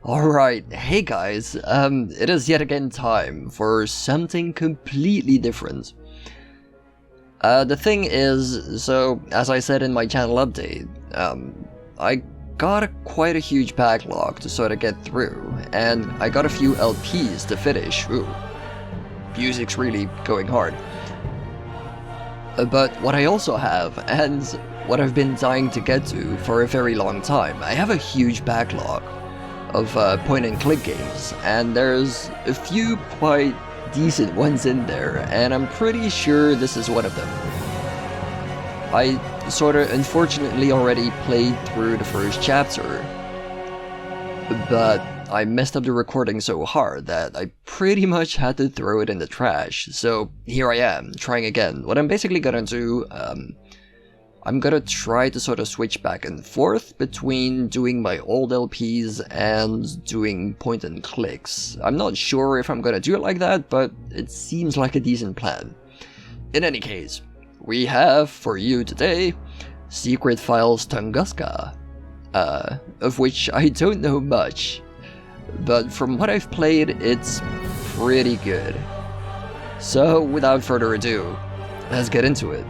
Alright, hey guys, it is yet again time for something completely different. The thing is, so, as I said in my channel update, I got quite a huge backlog to sort of get through, and I got a few LPs to finish. Ooh, music's really going hard. But what I also have, and what I've been dying to get to for a very long time, I have a huge backlog of point-and-click games, and there's a few quite decent ones in there, and I'm pretty sure this is one of them. I sort of unfortunately already played through the first chapter, but I messed up the recording so hard that I pretty much had to throw it in the trash, so here I am, trying again. What I'm basically gonna do, I'm gonna try to sort of switch back and forth between doing my old LPs and doing point and clicks. I'm not sure if I'm gonna do it like that, but it seems like a decent plan. In any case, we have for you today Secret Files Tunguska, of which I don't know much, but from what I've played, it's pretty good. So without further ado, let's get into it.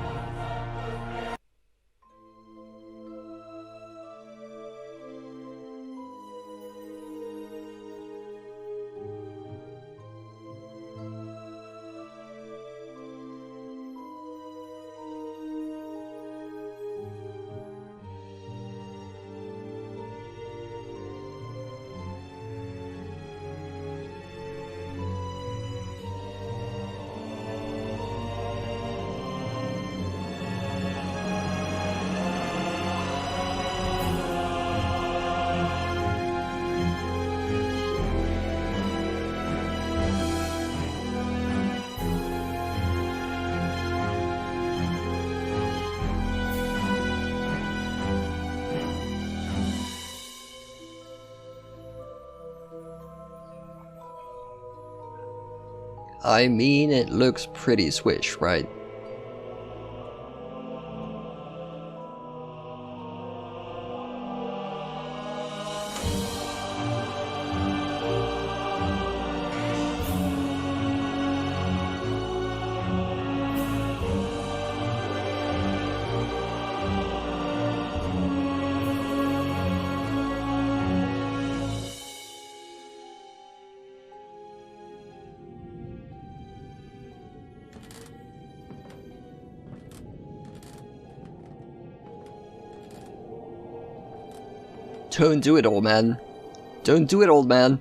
I mean, it looks pretty swish, right? Don't do it, old man. Don't do it, old man.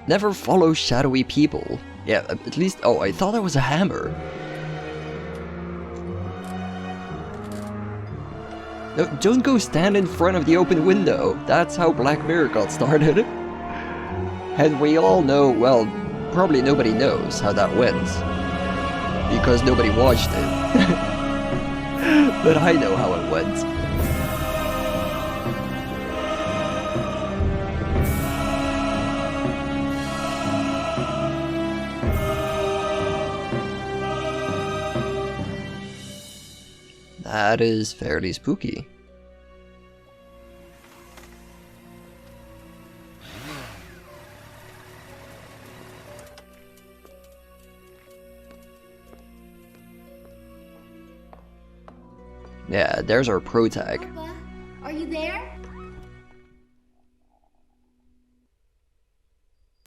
Never follow shadowy people. Yeah, at least... Oh, I thought that was a hammer. No, don't go stand in front of the open window. That's how Black Mirror got started. And we all know, well, probably nobody knows how that went. Because nobody watched it. But I know how it went. That is fairly spooky. Yeah, there's our pro tag. Papa, are you there?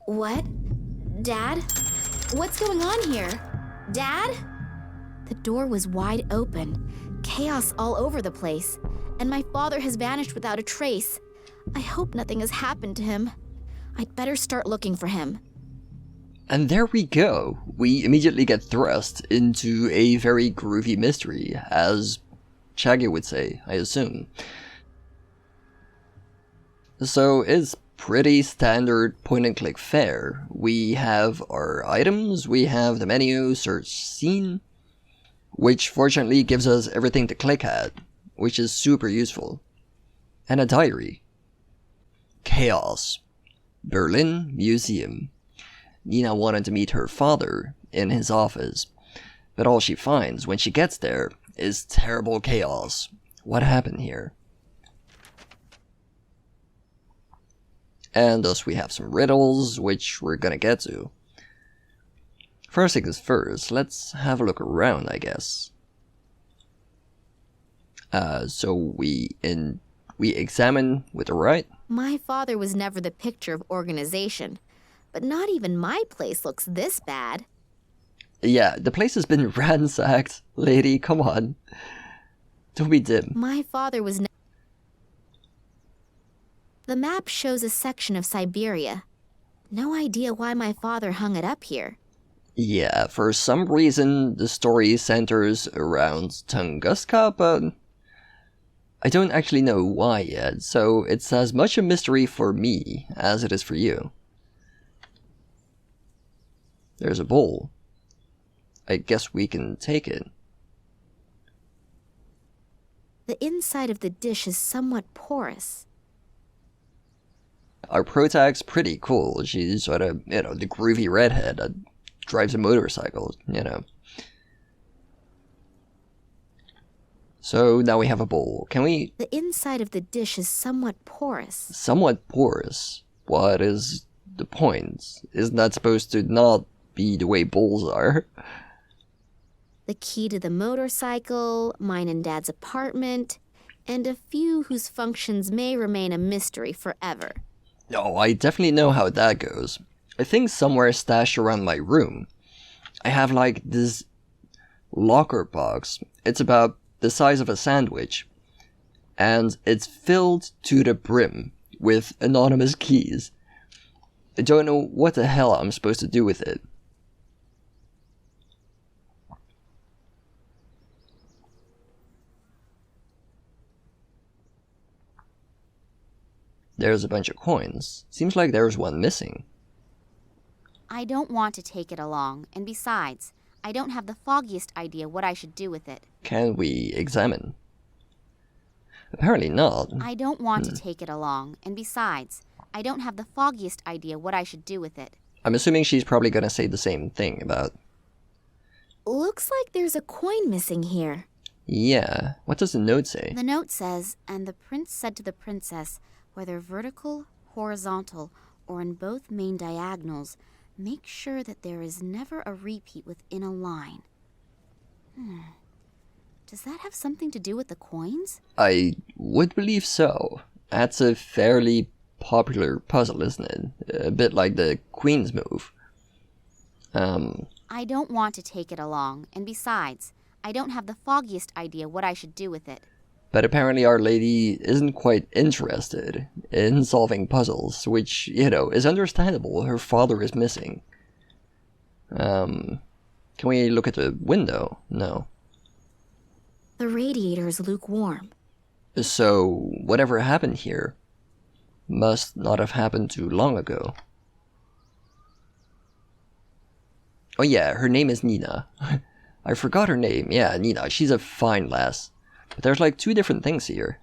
What? Dad? What's going on here? Dad? The door was wide open, chaos all over the place, and my father has vanished without a trace. I hope nothing has happened to him. I'd better start looking for him. And there we go. We immediately get thrust into a very groovy mystery, as Shaggy would say, I assume. So it's pretty standard point-and-click fare. We have our items, we have the menu, search scene, which fortunately gives us everything to click at, which is super useful. And a diary. Chaos. Berlin Museum. Nina wanted to meet her father in his office, but all she finds when she gets there is terrible chaos. What happened here? And thus we have some riddles, which we're gonna get to. First things first, let's have a look around, I guess. So we examine with the right. My father was never the picture of organization, but not even my place looks this bad. Yeah, the place has been ransacked, lady, come on. Don't be dim. My father was The map shows a section of Siberia. No idea why my father hung it up here. Yeah, for some reason the story centers around Tunguska, but I don't actually know why yet, so it's as much a mystery for me as it is for you. There's a bowl. I guess we can take it. The inside of the dish is somewhat porous. Our protag's pretty cool. She's sort of, the groovy redhead that drives a motorcycle, So now we have a bowl. Can we... The inside of the dish is somewhat porous. Somewhat porous? What is the point? Isn't that supposed to not be the way bowls are? The key to the motorcycle, mine and Dad's apartment, and a few whose functions may remain a mystery forever. Oh, I definitely know how that goes. I think somewhere stashed around my room, I have like this locker box. It's about the size of a sandwich, and it's filled to the brim with anonymous keys. I don't know what the hell I'm supposed to do with it. There's a bunch of coins. Seems like there's one missing. I don't want to take it along, and besides, I don't have the foggiest idea what I should do with it. Can we examine? Apparently not. I don't want to take it along, and besides, I don't have the foggiest idea what I should do with it. I'm assuming she's probably gonna say the same thing about... Looks like there's a coin missing here. Yeah, what does the note say? The note says, and the prince said to the princess, whether vertical, horizontal, or in both main diagonals, make sure that there is never a repeat within a line. Does that have something to do with the coins? I would believe so. That's a fairly popular puzzle, isn't it? A bit like the Queen's move. I don't want to take it along, and besides, I don't have the foggiest idea what I should do with it. But apparently Our Lady isn't quite interested in solving puzzles, which, is understandable. Her father is missing. Can we look at the window? No. The radiator is lukewarm. So, whatever happened here must not have happened too long ago. Oh yeah, her name is Nina. I forgot her name. Yeah, Nina. She's a fine lass. But there's like two different things here.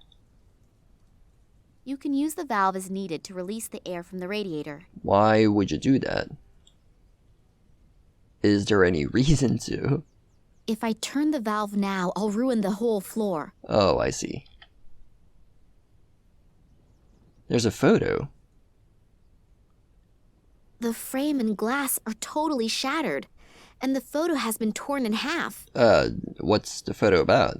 You can use the valve as needed to release the air from the radiator. Why would you do that? Is there any reason to? If I turn the valve now, I'll ruin the whole floor. Oh, I see. There's a photo. The frame and glass are totally shattered, and the photo has been torn in half. What's the photo about?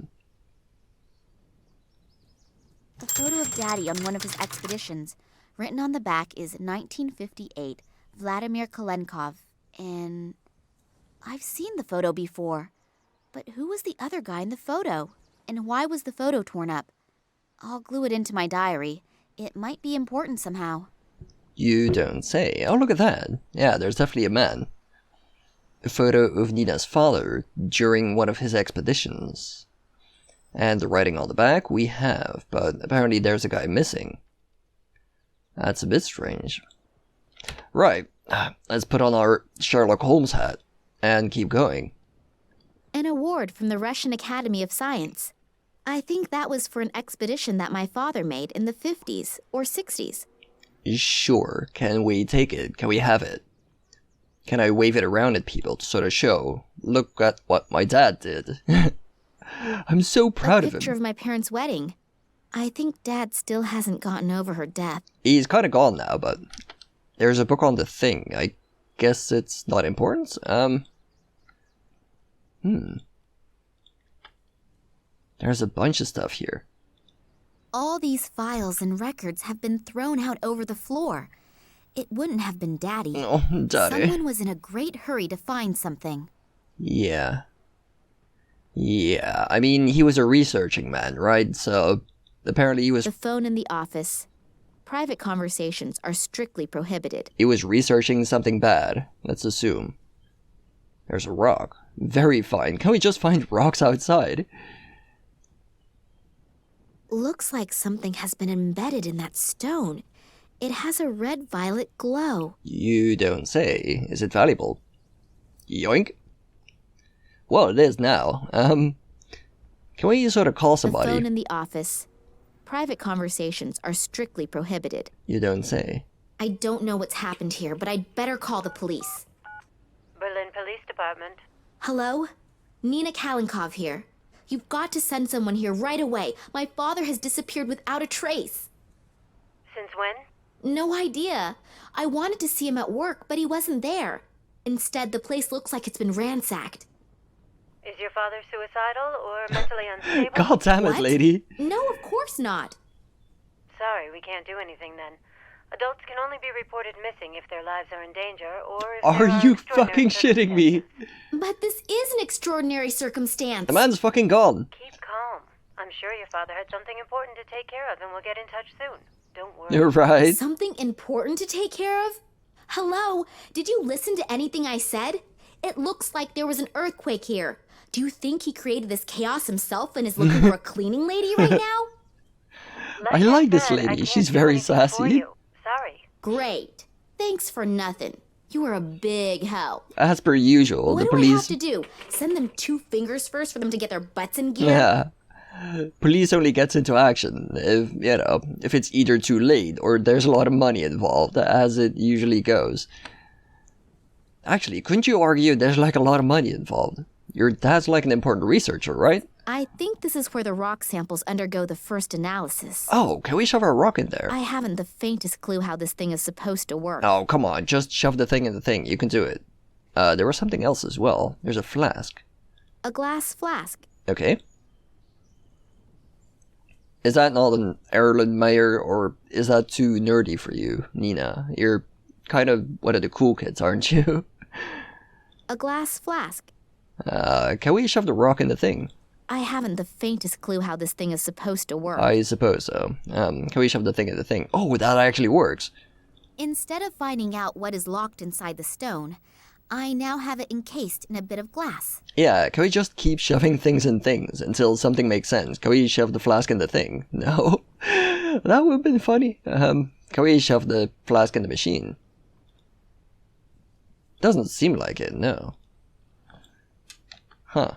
The photo of Daddy on one of his expeditions. Written on the back is 1958, Vladimir Kolenkov, and I've seen the photo before. But who was the other guy in the photo? And why was the photo torn up? I'll glue it into my diary. It might be important somehow. You don't say. Oh, look at that. Yeah, there's definitely a man. A photo of Nina's father during one of his expeditions. And the writing on the back we have, but apparently there's a guy missing. That's a bit strange. Right, let's put on our Sherlock Holmes hat and keep going. An award from the Russian Academy of Science. I think that was for an expedition that my father made in the 50s or 60s. Sure, can we take it? Can we have it? Can I wave it around at people to sort of show, look at what my dad did? I'm so proud of him. A picture of my parents' wedding. I think Dad still hasn't gotten over her death. He's kind of gone now, but there's a book on the thing. I guess it's not important. There's a bunch of stuff here. All these files and records have been thrown out over the floor. It wouldn't have been Daddy. Oh, Daddy. Someone was in a great hurry to find something. Yeah. Yeah, I mean, he was a researching man, right? So, apparently he was... The phone in the office. Private conversations are strictly prohibited. He was researching something bad, let's assume. There's a rock. Very fine. Can we just find rocks outside? Looks like something has been embedded in that stone. It has a red-violet glow. You don't say. Is it valuable? Yoink. Well, it is now. Can we sort of call somebody? The phone in the office. Private conversations are strictly prohibited. You don't say. I don't know what's happened here, but I'd better call the police. Berlin Police Department. Hello? Nina Kalinkov here. You've got to send someone here right away. My father has disappeared without a trace. Since when? No idea. I wanted to see him at work, but he wasn't there. Instead, the place looks like it's been ransacked. Is your father suicidal or mentally unstable? God damn it, What? lady. No, of course not. Sorry, we can't do anything then. Adults can only be reported missing if their lives are in danger or if Are there you extraordinary fucking shitting me? But this is an extraordinary circumstance. The man's fucking gone. Keep calm. I'm sure your father had something important to take care of and we'll get in touch soon. Don't worry. You're right. Something important to take care of? Hello? Did you listen to anything I said? It looks like there was an earthquake here. Do you think he created this chaos himself and is looking for a cleaning lady right now? Like I like this said, I lady. can't She's do very anything for sassy. you. Sorry. Great. Thanks for nothing. You were a big help. As per usual, What the do I have police... to do? Send them 2 fingers first for them to get their butts in gear? Yeah. Police only gets into action if, you know, if it's either too late or there's a lot of money involved, as it usually goes. Actually, couldn't you argue there's like a lot of money involved? Your dad's like an important researcher, right? I think this is where the rock samples undergo the first analysis. Oh, can we shove our rock in there? I haven't the faintest clue how this thing is supposed to work. Oh, come on, just shove the thing in the thing. You can do it. There was something else as well. There's a flask. A glass flask. Okay. Is that not an Erlenmeyer, or is that too nerdy for you, Nina? You're kind of one of the cool kids, aren't you? A glass flask. Can we shove the rock in the thing? I haven't the faintest clue how this thing is supposed to work. I suppose so. Can we shove the thing in the thing? Oh, that actually works. Instead of finding out what is locked inside the stone, I now have it encased in a bit of glass. Yeah, can we just keep shoving things in things until something makes sense? Can we shove the flask in the thing? No? That would have been funny. Can we shove the flask in the machine? Doesn't seem like it, no. Huh.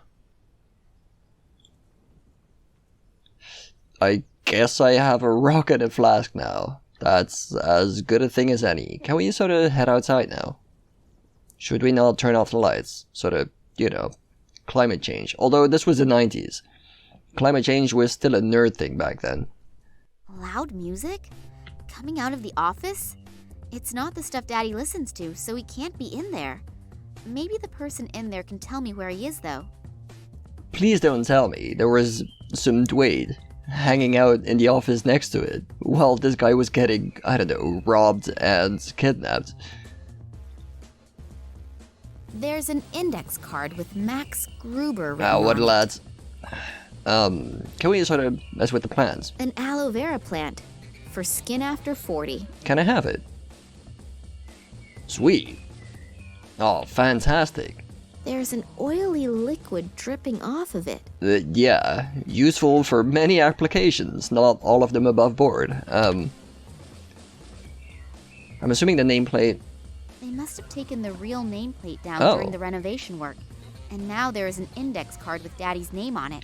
I guess I have a rock and a flask now. That's as good a thing as any. Can we sort of head outside now? Should we not turn off the lights? Sort of, you know, climate change. Although this was the 90s. Climate change was still a nerd thing back then. Loud music? Coming out of the office? It's not the stuff Daddy listens to, so he can't be in there. Maybe the person in there can tell me where he is, though. Please don't tell me there was some Dwayne hanging out in the office next to it while this guy was getting, I don't know, robbed and kidnapped. There's an index card with Max Gruber written Ah, what on it. lads. Can we sort of mess with the plans? An aloe vera plant for skin after 40. Can I have it? Sweet. Oh, fantastic. There's an oily liquid dripping off of it. Yeah, useful for many applications, not all of them above board. I'm assuming the nameplate... They must have taken the real nameplate down Oh. during the renovation work. And now there is an index card with Daddy's name on it.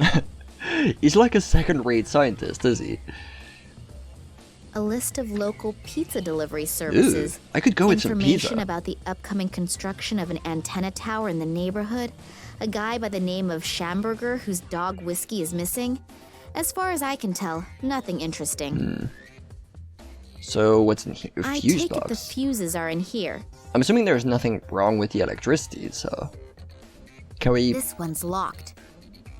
He's like a second-rate scientist, is he? A list of local pizza delivery services. Ooh, I could go with some Information pizza. about the upcoming construction of an antenna tower in the neighborhood. A guy by the name of Schamberger whose dog Whiskey is missing. As far as I can tell, nothing interesting. So what's in here? I Fuse take it the box. fuses are in here. I'm assuming there's nothing wrong with the electricity, so... Can we This one's locked.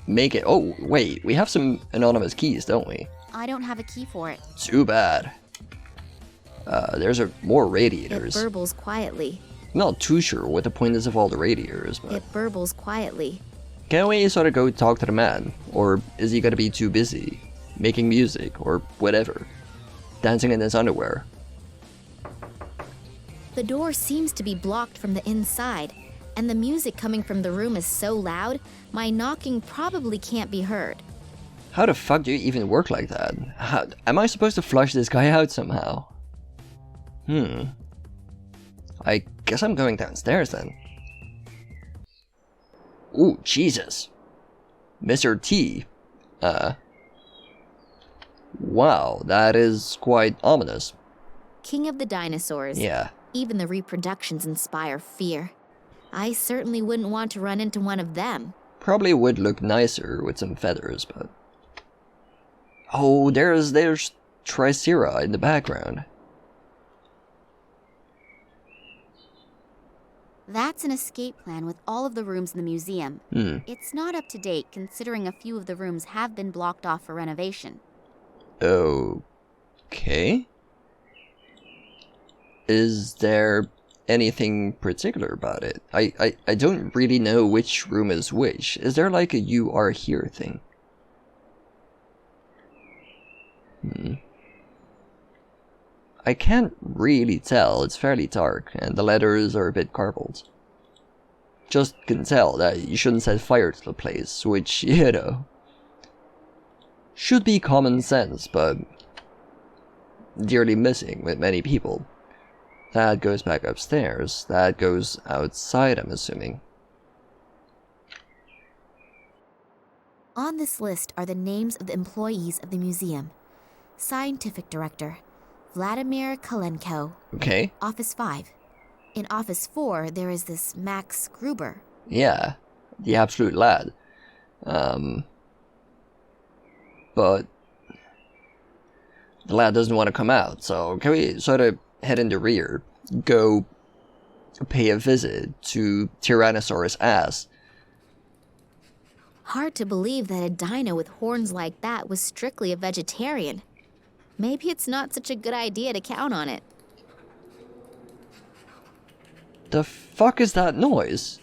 make it... Oh, wait, we have some anonymous keys, don't we? I don't have a key for it. Too bad. There's more It radiators. burbles quietly. Not too sure what the point is of all the radiators, but... It burbles quietly. Can we sort of go talk to the man? Or is he gonna be too busy? Making music, or whatever? Dancing in his underwear? The door seems to be blocked from the inside, and the music coming from the room is so loud, my knocking probably can't be heard. How the fuck do you even work like that? Am I supposed to flush this guy out somehow? I guess I'm going downstairs then. Ooh, Jesus. Mr. T. Wow, that is quite ominous. King of the dinosaurs. Yeah. Even the reproductions inspire fear. I certainly wouldn't want to run into one of them. Probably would look nicer with some feathers, but... Oh, there's Tricera in the background. That's an escape plan with all of the rooms in the museum. It's not up to date considering a few of the rooms have been blocked off for renovation. Okay. Is there anything particular about it? I don't really know which room is which. Is there like a "you are here" thing? I can't really tell. It's fairly dark, and the letters are a bit garbled. Just can tell that you shouldn't set fire to the place, which, you know, should be common sense, but dearly missing with many people. That goes back upstairs. That goes outside, I'm assuming. On this list are the names of the employees of the museum. Scientific Director, Vladimir Kalenko. Okay. Office 5. In Office 4, there is this Max Gruber. Yeah, the absolute lad. But the lad doesn't want to come out, so can we sort of head in the rear, go pay a visit to Tyrannosaurus ass? Hard to believe that a dino with horns like that was strictly a vegetarian. Maybe it's not such a good idea to count on it. The fuck is that noise?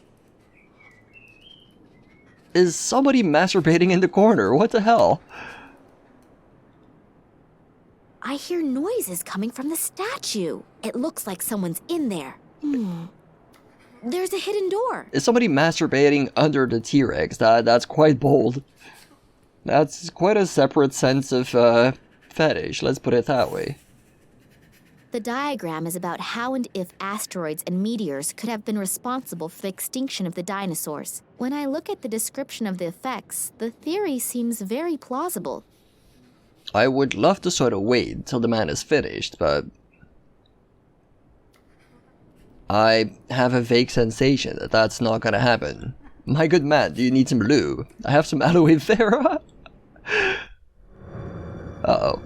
Is somebody masturbating in the corner? What the hell? I hear noises coming from the statue. It looks like someone's in there. There's a hidden door. Is somebody masturbating under the T-Rex? That's quite bold. That's quite a separate sense of fetish, let's put it that way. The diagram is about how and if asteroids and meteors could have been responsible for the extinction of the dinosaurs. When I look at the description of the effects, the theory seems very plausible. I would love to sort of wait till the man is finished, but I have a vague sensation that that's not gonna happen. My good man, do you need some lube? I have some aloe vera. Uh-oh.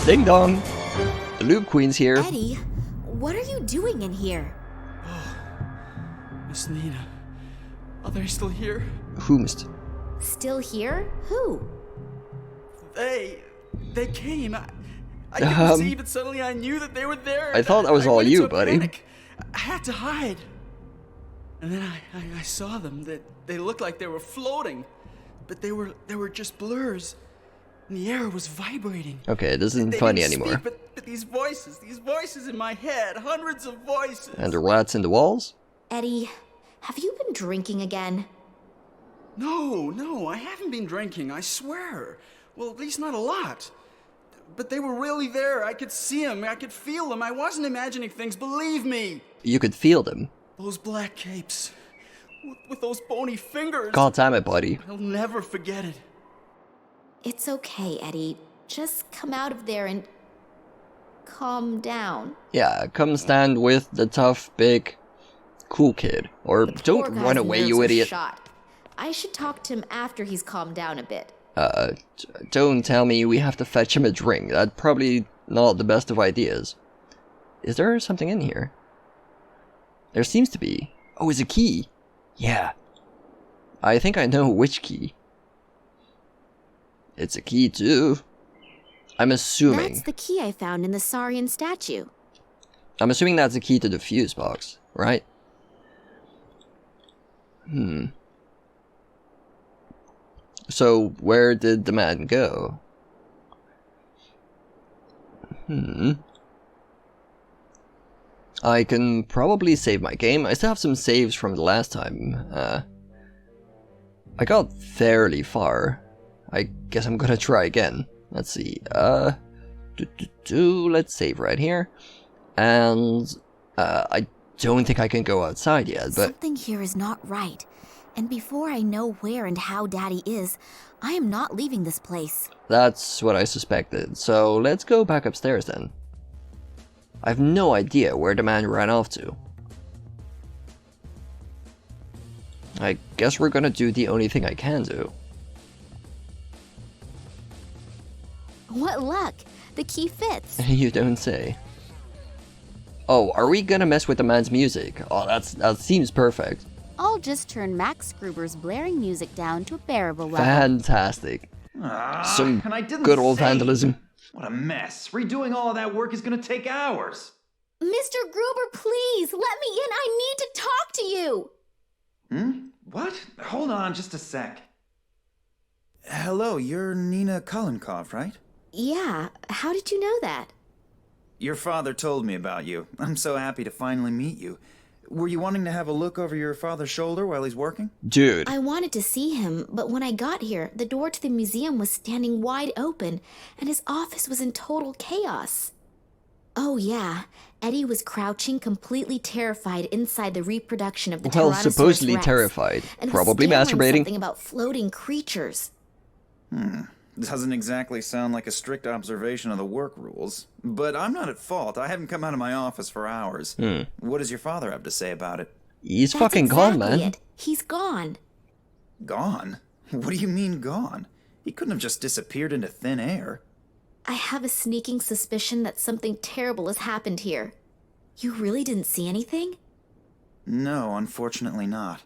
Ding dong! The lube queen's here. Eddie, what are you doing in here? Miss Nina, are they still here? Whomst? Still here? Who? They came. I couldn't see, but suddenly I knew that they were there. I thought that was I all went you, into a buddy. panic. I had to hide. And then I saw them. They looked like they were floating, but they were just blurs. And the air was vibrating. Okay, this isn't They funny didn't anymore. speak, but these voices in my head, hundreds of voices. And the rats in the walls? Eddie, have you been drinking again? No, I haven't been drinking, I swear. Well, at least not a lot. But they were really there. I could see them, I could feel them. I wasn't imagining things, believe me. You could feel them. Those black capes, with those bony fingers. God damn it, buddy. I'll never forget it. It's okay, Eddie. Just come out of there and calm down. Yeah, come stand with the tough, big, cool kid. Or The poor don't guy's run away, nerves you are idiot. shot. I should talk to him after he's calmed down a bit. Don't tell me we have to fetch him a drink. That's probably not the best of ideas. Is there something in here? There seems to be. Oh, it's a key. Yeah. I think I know which key. It's a key too. I'm assuming. That's the key I found in the Saurian statue. I'm assuming that's the key to the fuse box, right? So, where did the man go? I can probably save my game. I still have some saves from the last time. I got fairly far. I guess I'm gonna try again. Let's see. Let's save right here. And I don't think I can go outside yet, but Something here is not right. And before I know where and how Daddy is, I am not leaving this place. that's what I suspected. So let's go back upstairs then. I have no idea where the man ran off to. I guess we're gonna do the only thing I can do. What luck! The key fits. You don't say. Oh, are we gonna mess with the man's music? Oh, that seems perfect. I'll just turn Max Gruber's blaring music down to a bearable level. Fantastic. Some and I didn't good old say. vandalism. What a mess. Redoing all of that work is gonna take hours. Mr. Gruber, please, let me in. I need to talk to you. What? Hold on just a sec. Hello, you're Nina Kolenkov, right? Yeah, how did you know that? Your father told me about you. I'm so happy to finally meet you. Were you wanting to have a look over your father's shoulder while he's working? Dude. I wanted to see him, but when I got here, the door to the museum was standing wide open, and his office was in total chaos. Oh yeah, Eddie was crouching, completely terrified inside the reproduction of the Well, Tyrannosaurus supposedly Rex, terrified. and was Probably stammering masturbating. something about floating creatures. Doesn't exactly sound like a strict observation of the work rules. But I'm not at fault. I haven't come out of my office for hours. What does your father have to say about it? He's That's fucking exactly gone, man. it. He's gone. Gone? What do you mean gone? He couldn't have just disappeared into thin air. I have a sneaking suspicion that something terrible has happened here. You really didn't see anything? No, unfortunately not.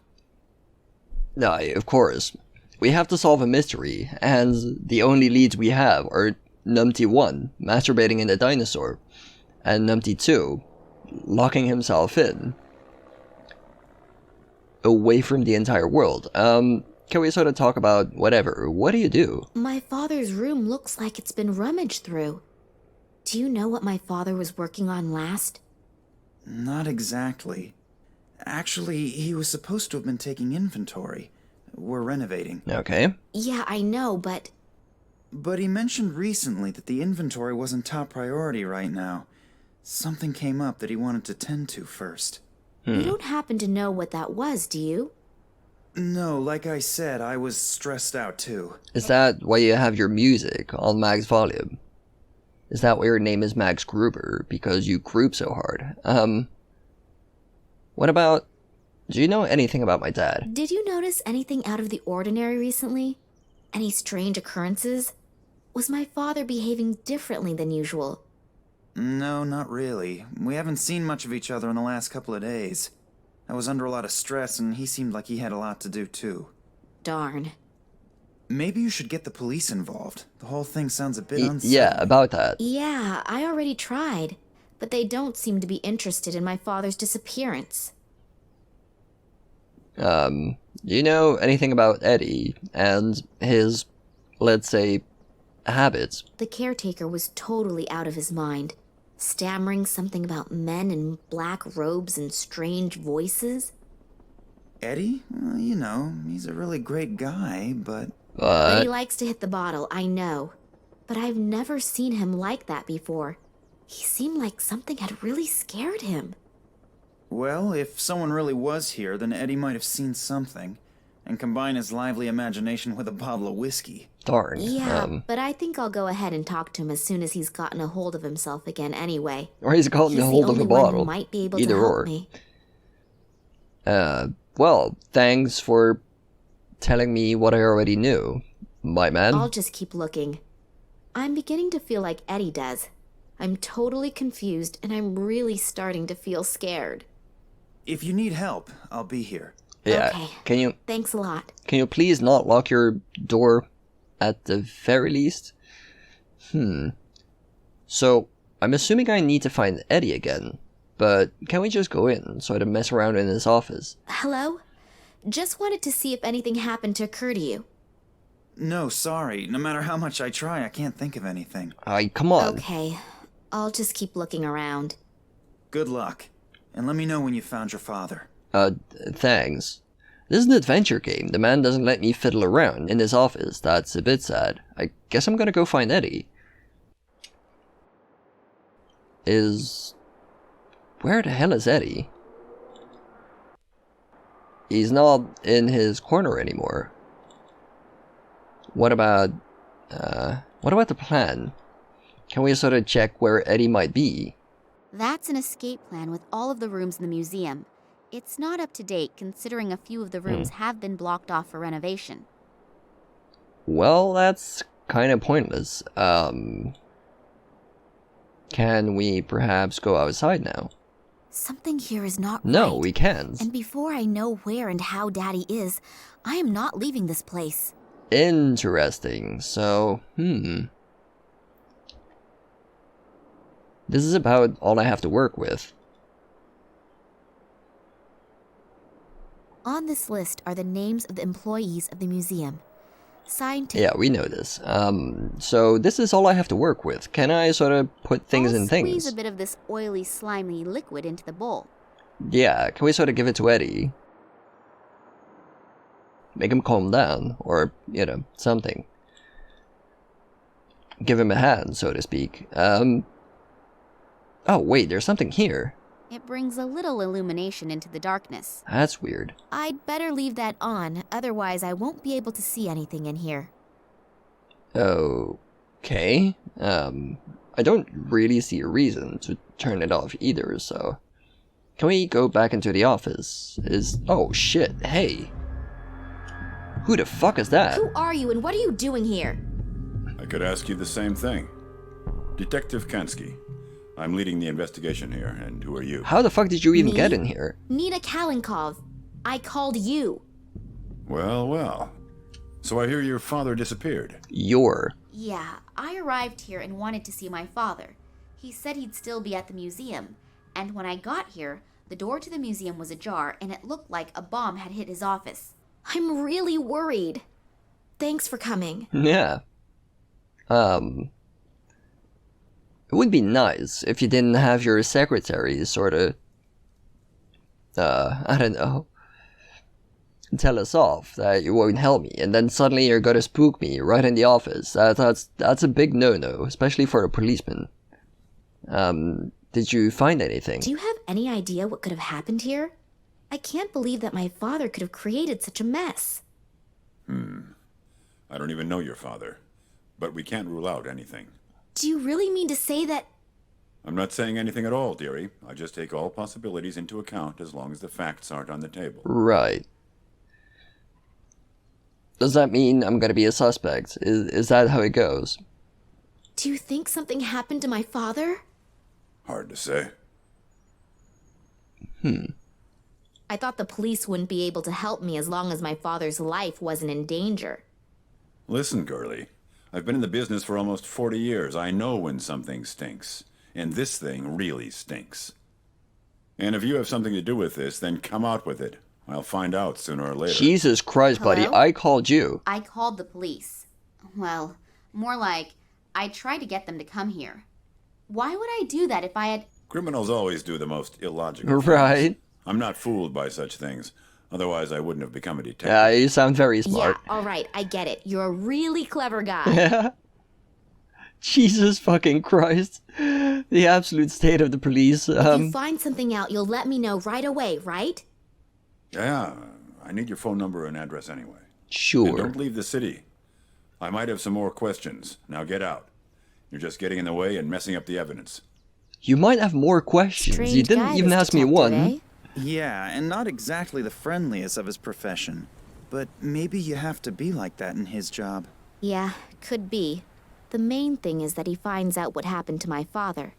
No, of course. We have to solve a mystery, and the only leads we have are Numpty 1, masturbating in a dinosaur, and Numpty 2, locking himself in, away from the entire world. Can we sort of talk about whatever? What do you do? My father's room looks like it's been rummaged through. Do you know what my father was working on last? Not exactly. Actually, he was supposed to have been taking inventory. We're renovating. Okay. Yeah, I know, but But he mentioned recently that the inventory wasn't top priority right now. Something came up that he wanted to tend to first. you don't happen to know what that was, do you? No, like I said, I was stressed out too. Is that why you have your music on max volume? Is that why your name is Max Gruber? Because you group so hard? What about... Do you know anything about my dad? Did you notice anything out of the ordinary recently? Any strange occurrences? Was my father behaving differently than usual? No, not really. We haven't seen much of each other in the last couple of days. I was under a lot of stress, and he seemed like he had a lot to do too. Darn. Maybe you should get the police involved. The whole thing sounds a bit unsettling. Yeah, about that. Yeah, I already tried, but they don't seem to be interested in my father's disappearance. Do you know anything about Eddie and his, let's say, habits? The caretaker was totally out of his mind, stammering something about men in black robes and strange voices. Eddie? Well, you know, he's a really great guy, but... But he likes to hit the bottle, I know. But I've never seen him like that before. He seemed like something had really scared him. Well, if someone really was here, then Eddie might have seen something, and combine his lively imagination with a bottle of whiskey. Darn. Yeah, but I think I'll go ahead and talk to him as soon as he's gotten a hold of himself again anyway. Or he's gotten He's a hold the of a only one who bottle. might be able Either to help or. me. Well, thanks for telling me what I already knew, my man. I'll just keep looking. I'm beginning to feel like Eddie does. I'm totally confused, and I'm really starting to feel scared. If you need help, I'll be here. Yeah, Okay. Thanks a lot. Can you please not lock your door at the very least? So, I'm assuming I need to find Eddie again, but can we just go in, sort of mess around in his office? Hello? Just wanted to see if anything happened to occur to you. No, sorry. No matter how much I try, I can't think of anything. Come on. Okay. I'll just keep looking around. Good luck. And let me know when you found your father. Thanks. This is an adventure game. The man doesn't let me fiddle around in his office. That's a bit sad. I guess I'm gonna go find Eddie. Where the hell is Eddie? He's not in his corner anymore. What about the plan? Can we sort of check where Eddie might be? That's an escape plan with all of the rooms in the museum. It's not up to date considering a few of the rooms have been blocked off for renovation. Well, that's kind of pointless. Can we perhaps go outside now? Something here is not No, right. we can't. And before I know where and how Daddy is, I am not leaving this place. Interesting. So, this is about all I have to work with. On this list are the names of the employees of the museum. Yeah, we know this. So this is all I have to work with. Can I sort of put things in things? Squeeze a bit of this oily, slimy liquid into the bowl. Yeah, can we sort of give it to Eddie? Make him calm down, or, something. Give him a hand, so to speak. Oh, wait, there's something here. It brings a little illumination into the darkness. That's weird. I'd better leave that on, otherwise I won't be able to see anything in here. Okay. I don't really see a reason to turn it off either, so... Can we go back into the office? Oh, shit, hey. Who the fuck is that? Who are you and what are you doing here? I could ask you the same thing. Detective Kansky. I'm leading the investigation here, and who are you? How the fuck did you even Me? get in here? Nina Kalinkov. I called you. Well, well. So I hear your father disappeared. Yeah, I arrived here and wanted to see my father. He said he'd still be at the museum. And when I got here, the door to the museum was ajar and it looked like a bomb had hit his office. I'm really worried. Thanks for coming. Yeah. It would be nice if you didn't have your secretary sort of, I don't know, tell us off that you won't help me, and then suddenly you're gonna spook me right in the office. That's a big no-no, especially for a policeman. Did you find anything? Do you have any idea what could have happened here? I can't believe that my father could have created such a mess. I don't even know your father, but we can't rule out anything. Do you really mean to say that... I'm not saying anything at all, dearie. I just take all possibilities into account as long as the facts aren't on the table. Right. Does that mean I'm gonna be a suspect? Is that how it goes? Do you think something happened to my father? Hard to say. I thought the police wouldn't be able to help me as long as my father's life wasn't in danger. Listen, girlie. I've been in the business for almost 40 years. I know when something stinks. And this thing really stinks. And if you have something to do with this, then come out with it. I'll find out sooner or later. Jesus Christ, buddy, Hello? I called you. I called the police. Well, more like, I tried to get them to come here. Why would I do that if I had... Criminals always do the most illogical things. Right. I'm not fooled by such things. Otherwise, I wouldn't have become a detective. Yeah, you sound very smart. Yeah, alright, I get it. You're a really clever guy. Jesus fucking Christ. The absolute state of the police. If you find something out, you'll let me know right away, right? Yeah, I need your phone number and address anyway. And Sure. don't leave the city. I might have some more questions. Now get out. You're just getting in the way and messing up the evidence. You might have more questions. Strange You didn't guy, even this ask me detective, one. eh? Yeah, and not exactly the friendliest of his profession. But maybe you have to be like that in his job. Yeah, could be. The main thing is that he finds out what happened to my father.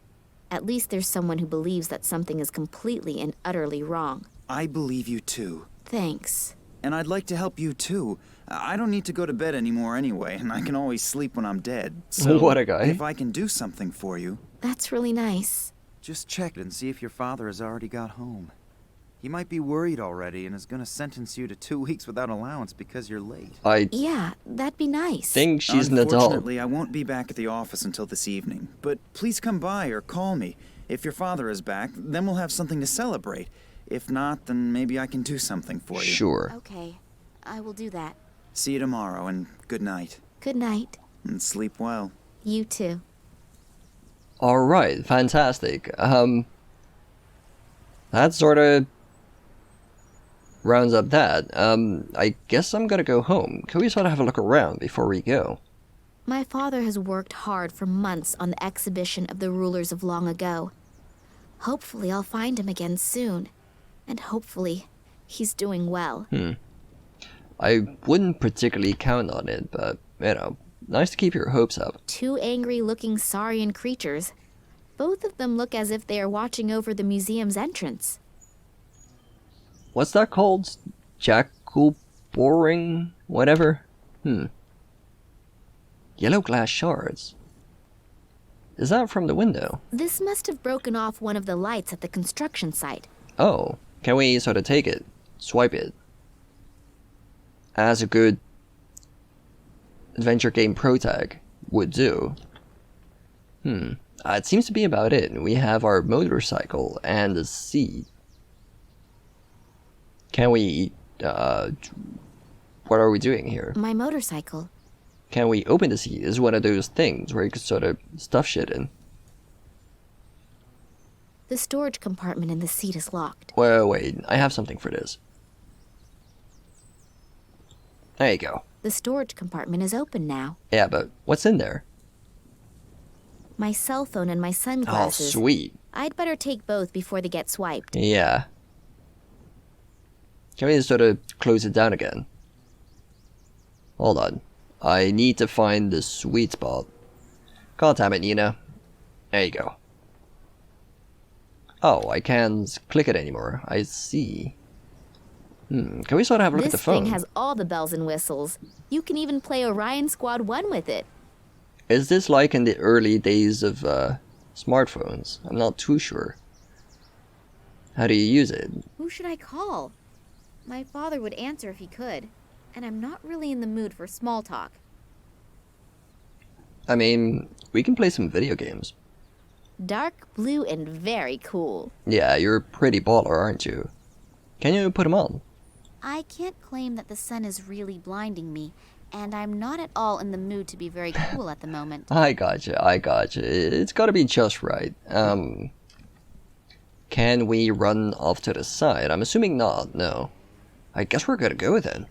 At least there's someone who believes that something is completely and utterly wrong. I believe you too. Thanks. And I'd like to help you too. I don't need to go to bed anymore anyway, and I can always sleep when I'm dead. So What a guy. if I can do something for you, That's really nice. Just check and see if your father has already got home. He might be worried already and is gonna sentence you to 2 weeks without allowance because you're late. I Yeah, that'd be nice. think she's an adult. unfortunately, I won't be back at the office until this evening. But please come by or call me. If your father is back, then we'll have something to celebrate. If not, then maybe I can do something for you. Sure. Okay, I will do that. See you tomorrow, and good night. Good night. And sleep well. You too. Alright, fantastic. That sort of rounds up that. I guess I'm gonna go home. Can we sort of have a look around before we go? My father has worked hard for months on the exhibition of the rulers of long ago. Hopefully I'll find him again soon. And hopefully he's doing well. I wouldn't particularly count on it, but, you know, nice to keep your hopes up. Two angry-looking saurian creatures. Both of them look as if they are watching over the museum's entrance. What's that called? Jackal boring? Whatever? Yellow glass shards. Is that from the window? This must have broken off one of the lights at the construction site. Oh, can we sort of take it? Swipe it? As a good adventure game pro tag would do. It seems to be about it. We have our motorcycle and the seat. Can we, what are we doing here? My motorcycle. Can we open the seat? Is one of those things where you could sort of stuff shit in. The storage compartment in the seat is locked. Well, wait, I have something for this. There you go. The storage compartment is open now. Yeah, but what's in there? My cell phone and my Oh, sunglasses. sweet. I'd better take both before they get swiped. Yeah. Can we just sort of close it down again? Hold on. I need to find the sweet spot. God damn it, Nina. There you go. Oh, I can't click it anymore. I see. Can we sort of have a look at the This phone? thing has all the bells and whistles. You can even play Orion Squad 1 with it. Is this like in the early days of smartphones? I'm not too sure. How do you use it? Who should I call? My father would answer if he could, and I'm not really in the mood for small talk. I mean, we can play some video games. Dark blue and very cool. Yeah, you're a pretty baller, aren't you? Can you put them on? I can't claim that the sun is really blinding me, and I'm not at all in the mood to be very cool at the moment. I gotcha. It's gotta be just right. Can we run off to the side? I'm assuming not, no. I guess we're gonna go then.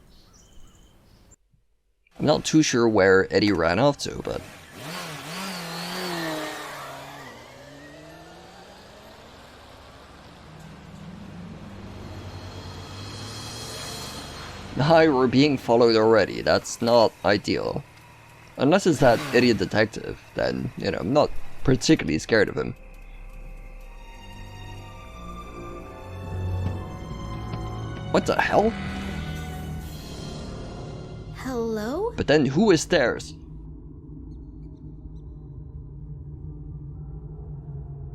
I'm not too sure where Eddie ran off to, but... Hi, we're being followed already. That's not ideal. Unless it's that idiot detective, then, you know, I'm not particularly scared of him. What the hell? Hello? But then who is theirs?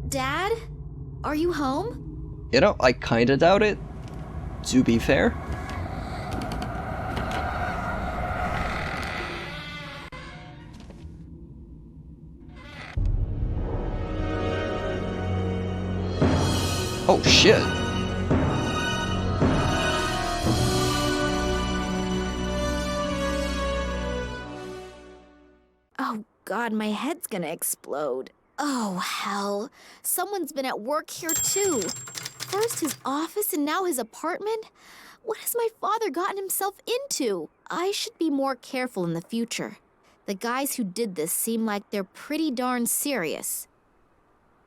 Dad? Are you home? You know, I kinda doubt it, to be fair. Oh shit. Oh god, my head's gonna explode. Oh hell. Someone's been at work here too. First his office and now his apartment? What has my father gotten himself into? I should be more careful in the future. The guys who did this seem like they're pretty darn serious.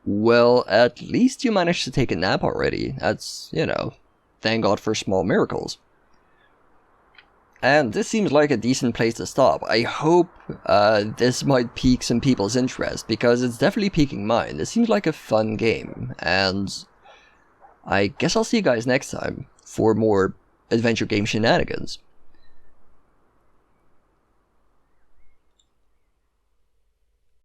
Well, at least you managed to take a nap already. That's, you know, thank God for small miracles. And this seems like a decent place to stop. I hope this might pique some people's interest, because it's definitely piquing mine. This seems like a fun game, and I guess I'll see you guys next time for more adventure game shenanigans.